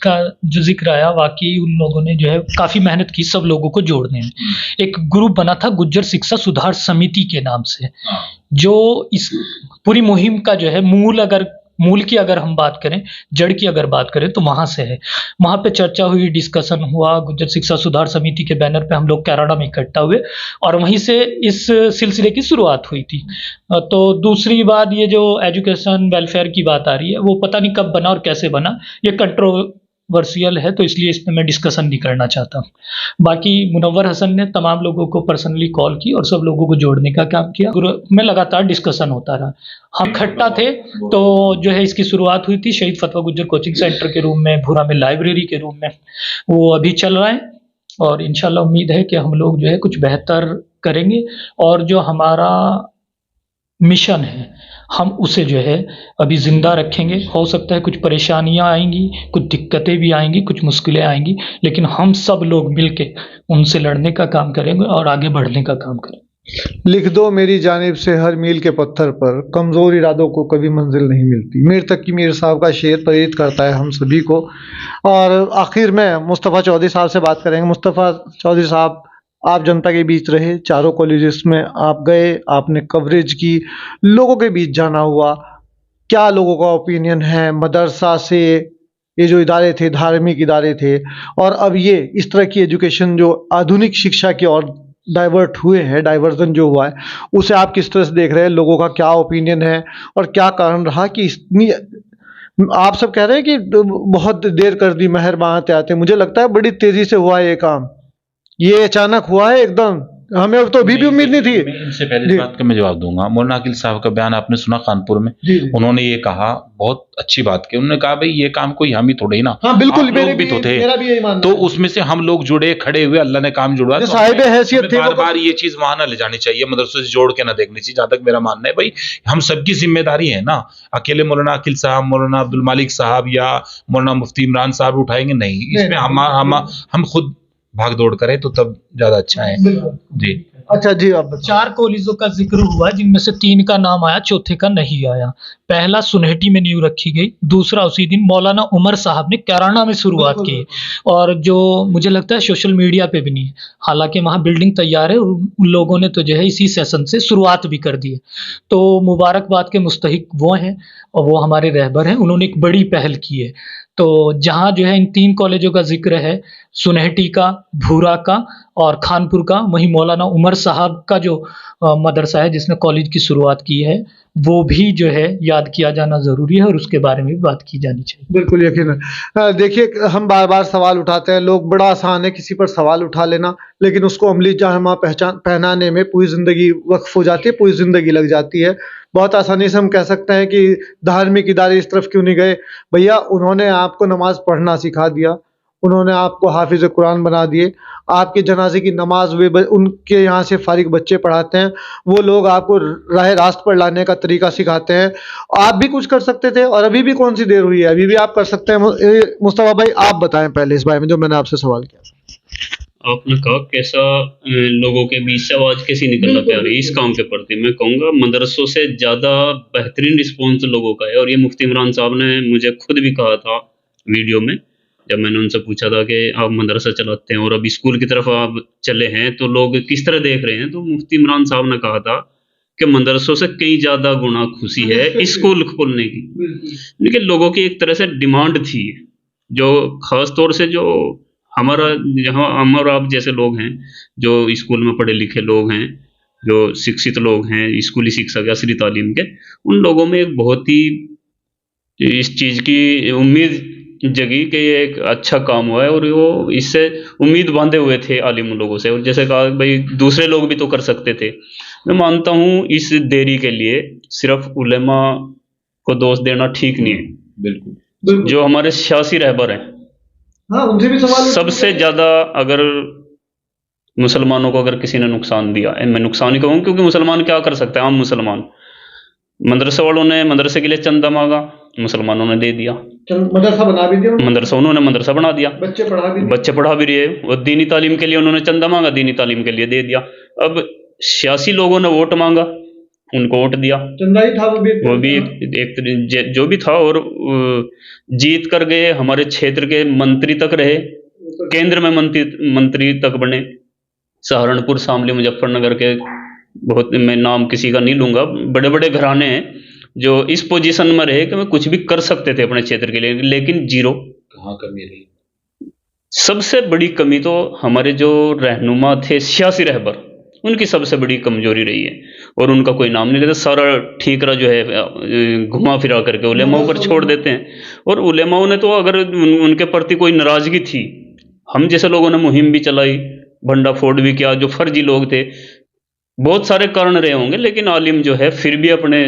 B: का जो जिक्र आया, वाकई उन लोगों ने जो है काफ़ी मेहनत की सब लोगों को जोड़ने में। एक ग्रुप बना था गुज्जर शिक्षा सुधार समिति के नाम से, जो इस पूरी मुहिम का जो है मूल की अगर हम बात करें, जड़ की अगर बात करें, तो वहाँ से है। वहाँ पे चर्चा हुई, डिस्कशन हुआ, गुज्जर शिक्षा सुधार समिति के बैनर पे हम लोग कैराना में इकट्ठा हुए, और वहीं से इस सिलसिले की शुरुआत हुई थी। तो दूसरी बात, ये जो एजुकेशन वेलफेयर की बात आ रही है, वो पता नहीं कब बना और कैसे बना, ये कंट्रोवर्शियल है, तो इसलिए इस पर मैं डिस्कशन नहीं करना चाहता। बाकी मुनव्वर हसन ने तमाम लोगों को पर्सनली कॉल की और सब लोगों को जोड़ने का काम किया, में लगातार डिस्कशन होता रहा। हम इकट्ठा थे, तो जो है इसकी शुरुआत हुई थी शहीद फतवा गुज्जर कोचिंग सेंटर के रूम में, भूरा में लाइब्रेरी के रूम में, वो अभी चल रहा है, और इंशाल्लाह उम्मीद है कि हम लोग जो है कुछ बेहतर करेंगे, और जो हमारा मिशन है हम उसे जो है अभी ज़िंदा रखेंगे। हो सकता है कुछ परेशानियां आएंगी, कुछ दिक्कतें भी आएंगी, कुछ मुश्किलें आएंगी, लेकिन हम सब लोग मिलके उनसे लड़ने का काम करेंगे और आगे बढ़ने का काम करेंगे।
A: लिख दो मेरी जानिब से हर मील के पत्थर पर, कमज़ोर इरादों को कभी मंजिल नहीं मिलती। मीर तकी मीर साहब का शेर प्रेरित करता है हम सभी को। और आखिर में मुस्तफ़ा चौधरी साहब से बात करेंगे। मुस्तफ़ा चौधरी साहब, आप जनता के बीच रहे, चारों कॉलेजेस में आप गए, आपने कवरेज की, लोगों के बीच जाना हुआ, क्या लोगों का ओपिनियन है मदरसा से, ये जो इदारे थे, धार्मिक इदारे थे, और अब ये इस तरह की एजुकेशन जो आधुनिक शिक्षा की ओर डाइवर्ट हुए हैं, डाइवर्जन जो हुआ है, उसे आप किस तरह से देख रहे हैं? लोगों का क्या ओपिनियन है और क्या कारण रहा कि इतनी, आप सब कह रहे हैं कि बहुत देर कर दी मेहरबान आते आते, मुझे लगता है बड़ी तेजी से हुआ है ये काम, ये अचानक हुआ है एकदम, हमें तो अभी भी उम्मीद नहीं थी।
C: मैं इनसे पहले इस बात का मैं जवाब दूंगा। मौलाना अकील साहब का बयान आपने सुना कानपुर में,
A: जी।
C: उन्होंने ये कहा, बहुत अच्छी बात की, उन्होंने कहा भाई ये काम कोई हम ही थोड़े ही ना,
A: हाँ बिल्कुल,
C: आप
A: मेरे
C: लोग भी तो थे,
A: मेरा भी यही मानना
C: तो
A: है।
C: उसमें से हम लोग जुड़े, खड़े हुए, अल्लाह ने काम जुड़वा,
A: जो
C: तो
A: साहिब
C: हमें
A: हैसियत थे
C: बार
A: वो
C: बार ये चीज वहां ना ले जानी चाहिए, मदरसों से जोड़ के ना देखनी चाहिए, जहां तक मेरा मानना है। भाई हम सबकी जिम्मेदारी है ना, अकेले मौलाना अकील साहब, मौलाना अब्दुल मालिक साहब या मौलाना मुफ्ती इमरान साहब उठाएंगे नहीं, इसमें हम खुद भाग दौड़ करें तो तब ज्यादा अच्छा है जी।
A: अच्छा जी, आप बताइए।
B: 4 कॉलेजों का जिक्र हुआ, जिनमें से 3 का नाम आया, चौथे का नहीं आया। पहला सुनहटी में नींव रखी गई, दूसरा उसी दिन मौलाना उमर साहब ने कैराना में शुरुआत की, और जो मुझे लगता है सोशल मीडिया पे भी नहीं है, हालांकि वहाँ बिल्डिंग तैयार है, उन लोगों ने तो जो है इसी सेशन से शुरुआत भी कर दी है। तो मुबारकबाद के मुस्तहिक वो हैं, और वो हमारे रहबर हैं, उन्होंने एक बड़ी पहल की है। तो जहाँ जो है इन 3 कॉलेजों का जिक्र है, सुनहटी का, भूरा का और खानपुर का, वहीं मौलाना उमर साहब का जो मदरसा है जिसने कॉलेज की शुरुआत की है, वो भी जो है याद किया जाना ज़रूरी है, और उसके बारे में भी बात की जानी चाहिए।
A: बिल्कुल यकीनन। देखिए, हम बार बार सवाल उठाते हैं, लोग, बड़ा आसान है किसी पर सवाल उठा लेना, लेकिन उसको अमली जामा पहनाने में पूरी ज़िंदगी वक्फ हो जाती है, पूरी ज़िंदगी लग जाती है। बहुत आसानी से हम कह सकते हैं कि धार्मिक इदारे इस तरफ क्यों नहीं गए। भैया, उन्होंने आपको नमाज पढ़ना सिखा दिया, उन्होंने आपको हाफिज कुरान बना दिए, आपके जनाजे की नमाज उनके यहाँ से फारिग बच्चे पढ़ाते हैं, वो लोग आपको राह रास्त पर लाने का तरीका सिखाते हैं। आप भी कुछ कर सकते थे और अभी भी कौन सी देर हुई है, अभी भी आप कर सकते हैं। मुस्तफा भाई आप बताएं पहले इस बारे में जो मैंने आपसे सवाल किया।
D: आपने कहा कैसा लोगों के बीच से आवाज कैसी निकलना प्यार है इस काम के प्रति। मैं कहूँगा मदरसों से ज़्यादा बेहतरीन रिस्पॉन्स लोगों का है, और ये मुफ्ती इमरान साहब ने मुझे खुद भी कहा था वीडियो में, जब मैंने उनसे पूछा था कि आप मदरसा चलाते हैं और अब स्कूल की तरफ आप चले हैं तो लोग किस तरह देख रहे हैं, तो मुफ्ती इमरान साहब ने कहा था कि मदरसों से कई ज़्यादा गुना खुशी है स्कूल खोलने की। लेकिन लोगों की एक तरह से डिमांड थी, जो खास तौर से जो हमारा जहाँ हम और आप जैसे लोग हैं, जो स्कूल में पढ़े लिखे लोग हैं, जो शिक्षित लोग हैं, स्कूली शिक्षा के असली तालीम के, उन लोगों में एक बहुत ही इस चीज़ की उम्मीद जगी कि ये एक अच्छा काम हुआ है, और वो इससे उम्मीद बांधे हुए थे आलिम लोगों से। और जैसे कहा भाई दूसरे लोग भी तो कर सकते थे। मैं मानता हूँ इस देरी के लिए सिर्फ उलेमा को दोष देना ठीक नहीं है।
C: बिल्कुल
D: जो हमारे सियासी रहबर हैं,
A: हाँ, उनसे भी सवाल
D: सबसे ज़्यादा अगर मुसलमानों को अगर किसी ने नुकसान दिया, मैं नुकसान ही कहूँ क्योंकि मुसलमान क्या कर सकते हैं, आम मुसलमान, मदरसे वालों ने मदरसे के लिए चंदा मांगा, मुसलमानों ने दे दिया,
A: मदरसा बना भी दिया,
D: उन्होंने मदरसा बना दिया,
A: बच्चे पढ़ा भी
D: रहे, और दीनी तालीम के लिए उन्होंने चंदा मांगा, दीनी तालीम के लिए दे दिया। अब सियासी लोगों ने वोट मांगा, उनको वोट दिया,
A: चंदा ही था
D: वो भी एक जो भी था, और जीत कर गए, हमारे क्षेत्र के मंत्री तक रहे, केंद्र में मंत्री तक बने, सहारनपुर, शामली, मुजफ्फरनगर के, बहुत मैं नाम किसी का नहीं लूंगा, बड़े बड़े घराने हैं जो इस पोजीशन में रहे कि मैं कुछ भी कर सकते थे अपने क्षेत्र के लिए, लेकिन जीरो।
C: कहाँ कमी रही?
D: सबसे बड़ी कमी तो हमारे जो रहनुमा थे, सियासी रहबर, उनकी सबसे बड़ी कमजोरी रही है, और उनका कोई नाम नहीं लेता। सारा ठीकरा जो है घुमा फिरा करके उलेमाओं पर छोड़ देते हैं, और उलेमाओं ने तो अगर उनके प्रति कोई नाराजगी थी, हम जैसे लोगों ने मुहिम भी चलाई, भंडाफोड़ भी किया, जो फर्जी लोग थे, बहुत सारे कारण रहे होंगे, लेकिन आलिम जो है फिर भी अपने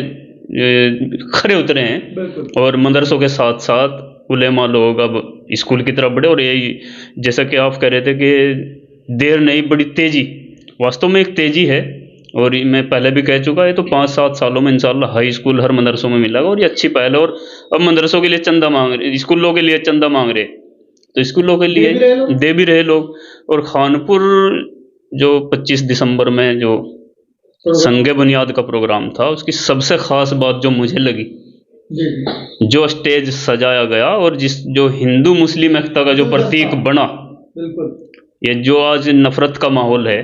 D: खरे उतरे हैं, और मदरसों के साथ साथ उलेमा लोग अब स्कूल की तरफ बढ़े। और यही जैसा कि आप कह रहे थे कि देर नहीं बड़ी तेजी, वास्तव में एक तेजी है, और मैं पहले भी कह चुका है, तो 5-7 सालों में इंशाल्लाह हाई स्कूल हर मदरसों में मिलेगा, और ये अच्छी पहल है। और अब मदरसों के लिए चंदा मांग रहे, स्कूलों के लिए चंदा मांग रहे, तो स्कूलों के लिए दे भी रहे लोग। और खानपुर जो 25 दिसंबर में जो संगे बुनियाद का प्रोग्राम था, उसकी सबसे खास बात जो मुझे लगी, जो स्टेज सजाया गया, और जो हिंदू मुस्लिम एकता का जो प्रतीक बना, ये जो आज नफरत का माहौल है,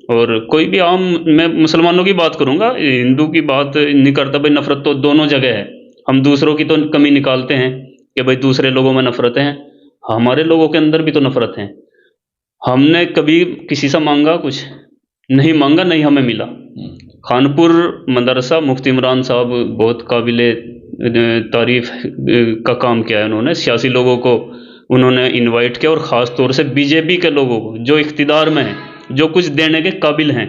D: और कोई भी आम, मैं मुसलमानों की बात करूंगा, हिंदू की बात नहीं करता, भाई नफरत तो दोनों जगह है। हम दूसरों की तो कमी निकालते हैं कि भाई दूसरे लोगों में नफरत है, हमारे लोगों के अंदर भी तो नफरत है। हमने कभी किसी से मांगा कुछ नहीं, मांगा नहीं, हमें मिला। खानपुर मदरसा, मुफ्ती इमरान साहब बहुत काबिले तारीफ का काम किया है उन्होंने। सियासी लोगों को उन्होंने इनवाइट किया, और ख़ास तौर से बीजेपी के लोगों को, जो इख्तिदार में हैं, जो कुछ देने के काबिल हैं।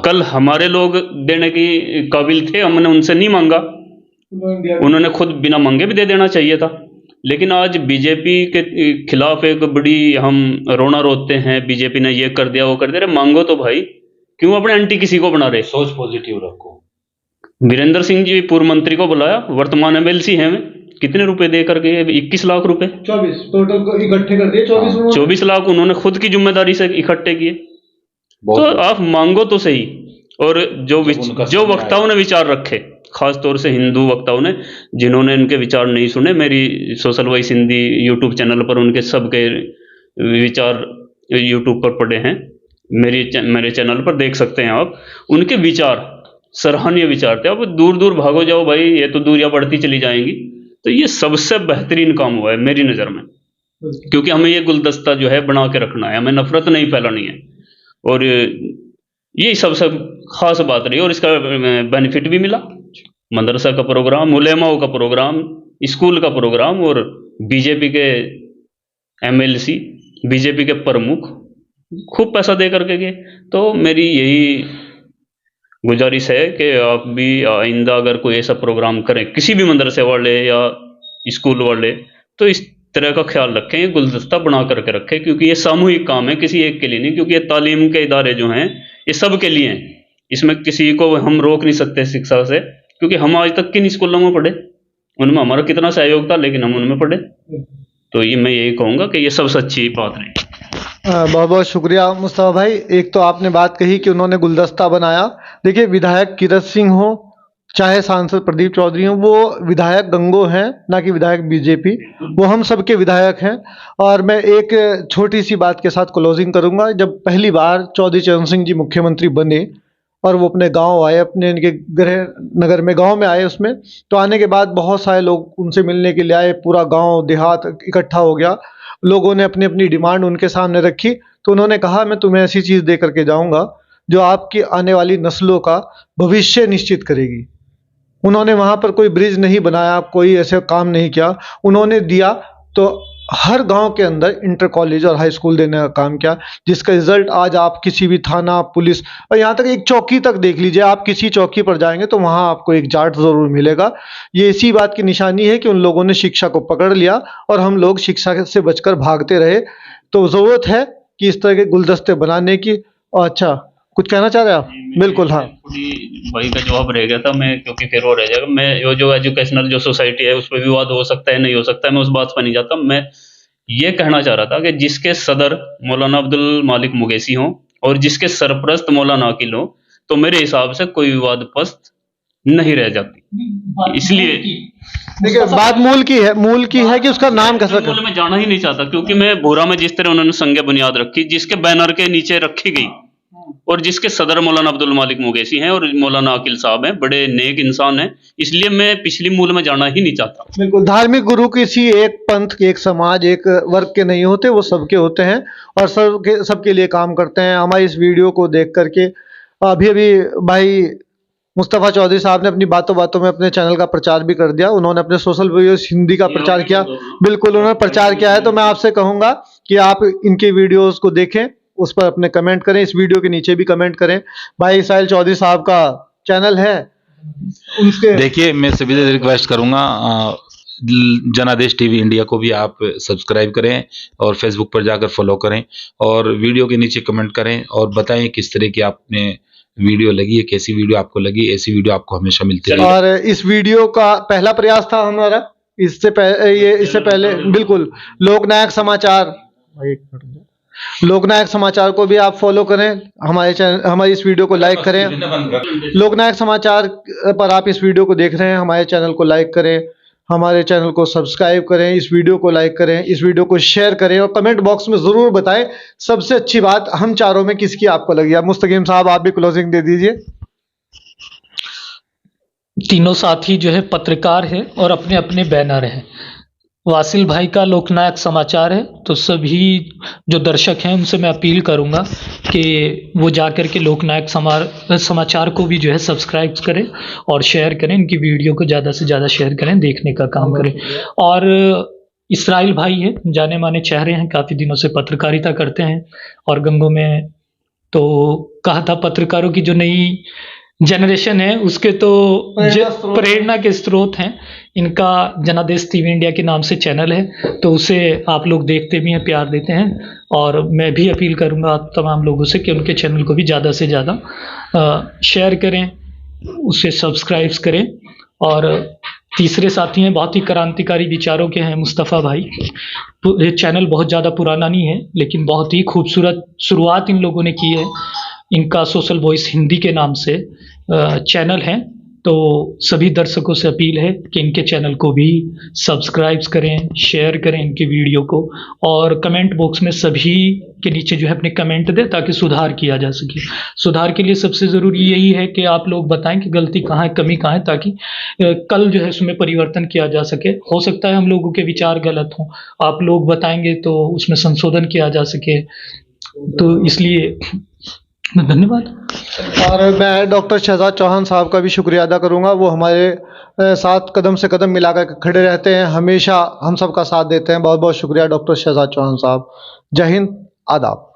D: कल हमारे लोग देने की काबिल थे, हमने उनसे नहीं मांगा, उन्होंने खुद बिना मांगे भी दे देना चाहिए था। लेकिन आज बीजेपी के खिलाफ एक बड़ी हम रोना रोते हैं, बीजेपी ने ये कर दिया वो कर दिया। अरे मांगो तो भाई, क्यों अपने एंटी किसी को बना रहे?
C: सोच पॉजिटिव रखो।
D: वीरेंद्र सिंह जी पूर्व मंत्री को बुलाया, वर्तमान MLC हैं, कितने रुपए दे करके? 21 लाख रुपए,
A: 24 टोटल इकट्ठे कर दिए,
D: 24 लाख उन्होंने खुद की जिम्मेदारी से इकट्ठे किए। तो आप मांगो तो सही। और जो वक्ताओं ने विचार रखे, खास तौर से हिंदू वक्ताओं ने, जिन्होंने इनके विचार नहीं सुने, मेरी social voice Hindi YouTube channel पर उनके सबके विचार यूट्यूब पर पड़े हैं, मेरे चैनल पर देख सकते हैं आप। उनके विचार सराहनीय विचार थे। अब दूर दूर भागो जाओ भाई, ये तो दूरियां बढ़ती चली जाएंगी। तो ये सबसे बेहतरीन काम हुआ है मेरी नज़र में, क्योंकि हमें ये गुलदस्ता जो है बना के रखना है, हमें नफरत नहीं फैलानी है, और ये सबसे खास बात रही। और इसका बेनिफिट भी मिला, मदरसा का प्रोग्राम, उलेमाओं का प्रोग्राम, स्कूल का प्रोग्राम, और बीजेपी के MLC, बीजेपी के प्रमुख खूब पैसा दे करके गए। तो मेरी यही गुजारिश है कि आप भी आइंदा अगर कोई ऐसा प्रोग्राम करें, किसी भी मदरसे वाले या स्कूल वाले, तो इस तरह का ख्याल रखें, ये गुलदस्ता बना करके रखें, क्योंकि ये सामूहिक काम है, किसी एक के लिए नहीं। क्योंकि ये तालीम के इदारे जो हैं ये सब के लिए हैं, इसमें किसी को हम रोक नहीं सकते शिक्षा से, क्योंकि हम आज तक किन स्कूलों में पढ़े, उनमें हमारा कितना सहयोग था, लेकिन हम उनमें पढ़े। तो ये मैं यही कहूँगा कि ये सबसे अच्छी बात रही।
A: बहुत बहुत शुक्रिया मुस्तफ़ा भाई। एक तो आपने बात कही कि उन्होंने गुलदस्ता बनाया। देखिए, विधायक कीरत सिंह हो चाहे सांसद प्रदीप चौधरी हो, वो विधायक गंगो हैं, ना कि विधायक बीजेपी। वो हम सबके विधायक हैं। और मैं एक छोटी सी बात के साथ क्लोजिंग करूंगा। जब पहली बार चौधरी चरण सिंह जी मुख्यमंत्री बने और वो अपने गांव आए, अपने इनके गृह नगर में गांव में आए, उसमें तो आने के बाद बहुत सारे लोग उनसे मिलने के लिए आए। पूरा गांव देहात इकट्ठा हो गया। लोगों ने अपनी अपनी डिमांड उनके सामने रखी। तो उन्होंने कहा, मैं तुम्हें ऐसी चीज़ दे करके जाऊंगा जो आपकी आने वाली नस्लों का भविष्य निश्चित करेगी। उन्होंने वहाँ पर कोई ब्रिज नहीं बनाया, कोई ऐसे काम नहीं किया। उन्होंने दिया तो हर गांव के अंदर इंटर कॉलेज और हाई स्कूल देने का काम किया, जिसका रिजल्ट आज आप किसी भी थाना, पुलिस और यहाँ तक एक चौकी तक देख लीजिए। आप किसी चौकी पर जाएंगे तो वहाँ आपको एक जाट ज़रूर मिलेगा। ये इसी बात की निशानी है कि उन लोगों ने शिक्षा को पकड़ लिया और हम लोग शिक्षा से बचकर भागते रहे। तो ज़रूरत है कि इस तरह के गुलदस्ते बनाने की। और अच्छा, कुछ कहना चाह रहे हैं आप? बिल्कुल, हाँ।
D: थोड़ी भाई का जवाब रह गया था, मैं क्योंकि फिर वो रह जाएगा। मैं ये जो एजुकेशनल जो सोसाइटी है उस पर विवाद हो सकता है, नहीं हो सकता है, मैं उस बात पर नहीं जाता। मैं ये कहना चाह रहा था कि जिसके सदर मौलाना अब्दुल मालिक मुगैसी हों और जिसके सरपरस्त मौलाना अकील हो, तो मेरे हिसाब से कोई विवादग्रस्त नहीं रह जाती। इसलिए
A: देखिए, बात मूल की है कि उसका नाम कैसा
D: मूल में जाना ही नहीं चाहता, क्योंकि मैं भोरा में जिस तरह उन्होंने संज्ञा बुनियाद रखी, जिसके बैनर के नीचे रखी गई और जिसके सदर मौलाना अब्दुल मालिक मुगैसी हैं और मौलाना अकील साहब हैं, बड़े नेक इंसान हैं, इसलिए मैं पिछली मूल में जाना ही नहीं चाहता।
A: बिल्कुल, धार्मिक गुरु किसी एक पंथ, एक समाज, एक वर्ग के नहीं होते, वो सबके होते हैं और सबके लिए काम करते हैं। हमारी इस वीडियो को देख करके अभी अभी भाई मुस्तफ़ा चौधरी साहब ने अपनी बातों बातों में अपने चैनल का प्रचार भी कर दिया। उन्होंने अपने सोशल वीडियोस हिंदी का प्रचार किया। बिल्कुल, उन्होंने प्रचार किया है। तो मैं आपसे कहूँगा कि आप इनके वीडियोस को देखें, उस पर अपने कमेंट करें, इस वीडियो के नीचे भी कमेंट करें। भाई साहिल चौधरी साहब का चैनल है, उनके
C: देखिए, मैं सभी से रिक्वेस्ट करूंगा, जनादेश टीवी इंडिया को भी आप सब्सक्राइब करें और फेसबुक पर जाकर फॉलो करें और वीडियो के नीचे कमेंट करें और बताएं किस तरह की आपने वीडियो लगी है, कैसी वीडियो आपको लगी। ऐसी वीडियो आपको हमेशा मिलती है।
A: और इस वीडियो का पहला प्रयास था हमारा, इससे पहले बिल्कुल लोकनायक समाचार को भी आप फॉलो करें। हमारे चैनल, हमारी इस वीडियो को लाइक करें। लोकनायक समाचार पर आप इस वीडियो को देख रहे हैं, हमारे चैनल को लाइक करें, हमारे चैनल को सब्सक्राइब करें, इस वीडियो को लाइक करें, इस वीडियो को शेयर करें और कमेंट बॉक्स में ज़रूर बताएं सबसे अच्छी बात हम चारों में किसकी आपको लगी। अब मुस्तकीम साहब, आप भी क्लोजिंग दे दीजिए।
B: तीनों साथी जो है पत्रकार है और अपने अपने बैनर हैं। वासिल भाई का लोकनायक समाचार है, तो सभी जो दर्शक हैं उनसे मैं अपील करूंगा कि वो जाकर के लोकनायक समाचार को भी जो है सब्सक्राइब करें और शेयर करें, इनकी वीडियो को ज़्यादा से ज़्यादा शेयर करें, देखने का काम करें। और इसराइल भाई है, जाने माने चेहरे हैं, काफ़ी दिनों से पत्रकारिता करते हैं और गंगों में तो कहा था पत्रकारों की जो नई जनरेशन है उसके तो प्रेरणा के स्रोत हैं। इनका जनादेश टीवी इंडिया के नाम से चैनल है, तो उसे आप लोग देखते भी हैं, प्यार देते हैं। और मैं भी अपील करूंगा आप तमाम लोगों से कि उनके चैनल को भी ज़्यादा से ज़्यादा शेयर करें, उसे सब्सक्राइब करें। और तीसरे साथी हैं, बहुत ही क्रांतिकारी विचारों के हैं, मुस्तफ़ा भाई। ये चैनल बहुत ज़्यादा पुराना नहीं है, लेकिन बहुत ही खूबसूरत शुरुआत इन लोगों ने की है। इनका सोशल वॉइस हिंदी के नाम से चैनल है, तो सभी दर्शकों से अपील है कि इनके चैनल को भी सब्सक्राइब करें, शेयर करें इनकी वीडियो को, और कमेंट बॉक्स में सभी के नीचे जो है अपने कमेंट दें ताकि सुधार किया जा सके। सुधार के लिए सबसे ज़रूरी यही है कि आप लोग बताएं कि गलती कहाँ है, कमी कहाँ है, ताकि कल जो है उसमें परिवर्तन किया जा सके। हो सकता है हम लोगों के विचार गलत हों, आप लोग बताएंगे तो उसमें संशोधन किया जा सके। तो इसलिए धन्यवाद।
A: और मैं डॉक्टर शहजाद चौहान साहब का भी शुक्रिया अदा करूंगा। वो हमारे साथ कदम से कदम मिलाकर खड़े रहते हैं, हमेशा हम सब का साथ देते हैं। बहुत बहुत शुक्रिया डॉक्टर शहजाद चौहान साहब। जय हिंद, आदाब।